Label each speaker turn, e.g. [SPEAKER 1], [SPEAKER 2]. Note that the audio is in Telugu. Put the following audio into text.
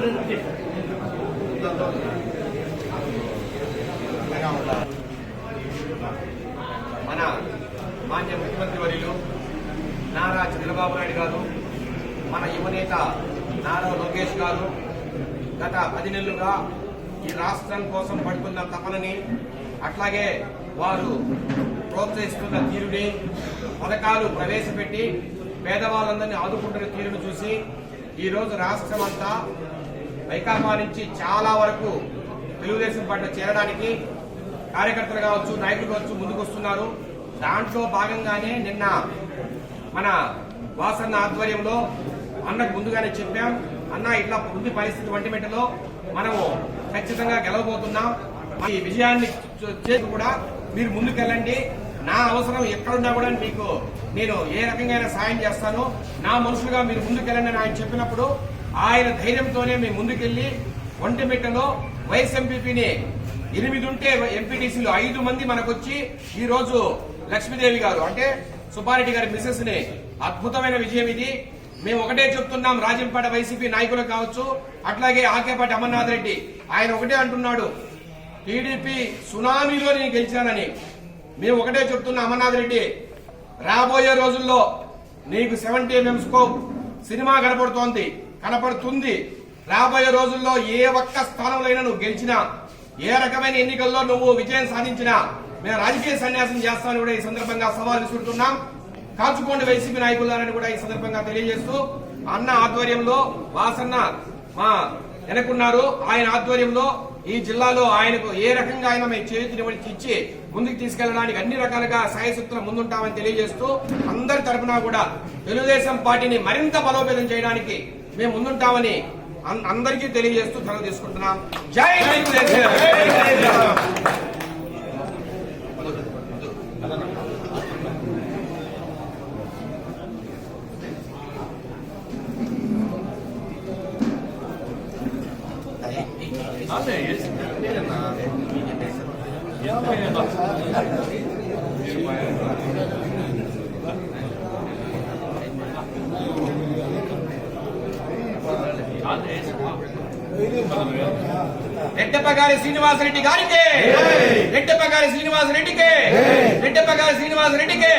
[SPEAKER 1] మన మాన్య ముఖ్యమంత్రి వర్యులు నారా చంద్రబాబు నాయుడు గారు, మన యువనేత నారా లోకేష్ గారు గత 10 నెలలుగా ఈ రాష్ట్రం కోసం పడుతున్న తపనని, అట్లాగే వారు ప్రోత్సహిస్తున్న తీరుని, పథకాలు ప్రవేశపెట్టి పేదవాళ్ళందరినీ ఆదుకుంటున్న తీరును చూసి ఈరోజు రాష్ట్రం అంతా వైకాపా నుంచి చాలా వరకు తెలుగుదేశం పార్టీ చేరడానికి కార్యకర్తలు కావచ్చు, నాయకులు కావచ్చు ముందుకు వస్తున్నారు. దాంట్లో భాగంగానే నిన్న మన వాసన్న ఆధ్వర్యంలో అన్నకు ముందుగానే చెప్పాం, అన్న ఇట్లా ఉంది పరిస్థితి ఒంటిమిట్టలో, మనము ఖచ్చితంగా గెలవబోతున్నాం. ఈ విజయాన్ని చేసి కూడా మీరు ముందుకెళ్ళండి, నా అవసరం ఎక్కడున్నా కూడా మీకు నేను ఏ రకంగా సాయం చేస్తాను, నా మనుషులుగా మీరు ముందుకెళ్ళండి అని ఆయన చెప్పినప్పుడు ఆయన ధైర్యంతోనే మేము ముందుకెళ్లి ఒంటిమిట్టలో వైఎస్ ఎంపీపీని 8 ఉంటే ఎంపీటీసీలు 5 మంది మనకొచ్చి ఈ రోజు లక్ష్మీదేవి గారు అంటే సుబ్బారెడ్డి గారి మిసెస్ ని అద్భుతమైన విజయం ఇది. మేము ఒకటే చెప్తున్నాం, రాజంపేట వైసీపీ నాయకులు కావచ్చు, అట్లాగే ఆకేపాటి అమర్నాథ్ రెడ్డి ఆయన ఒకటే అంటున్నాడు, టీడీపీ సునామీలో నేను గెలిచానని. మేము ఒకటే చెప్తున్నా, అమర్నాథ్ రెడ్డి రాబోయే రోజుల్లో నీకు 70 mm స్కోప్ సినిమా కనపడుతుంది. రాబోయే రోజుల్లో ఏ ఒక్క స్థానంలో నువ్వు గెలిచినా, ఏ రకమైన ఎన్నికల్లో నువ్వు విజయం సాధించినా మేము రాజకీయ సన్యాసం చేస్తామని కూడా ఈ సందర్భంగా సవాల్ విసురుతున్నాం. కాచుకోండి వైసీపీ నాయకులని కూడా ఈ సందర్భంగా తెలియజేస్తూ, అన్న ఆధ్వర్యంలో వాసన్న మా వెనకున్నారు, ఆయన ఆధ్వర్యంలో ఈ జిల్లాలో ఆయనకు ఏ రకంగా ఆయన మేము చేతిని ఇచ్చి ముందుకు తీసుకెళ్లడానికి అన్ని రకాలుగా సాయశక్తుల ముందుంటామని తెలియజేస్తూ, అందరి తరఫున కూడా తెలుగుదేశం పార్టీని మరింత బలోపేతం చేయడానికి మేము ముందుంటామని అందరికీ తెలియజేస్తూ సెలవు తీసుకుంటున్నాం. జై తెలుగుదేశం. రెడ్డప్పగారి శ్రీనివాసరెడ్డి గారికి, రెడ్డప్పగారి శ్రీనివాసరెడ్డికి, రెడ్డప్పగారి శ్రీనివాసరెడ్డికి.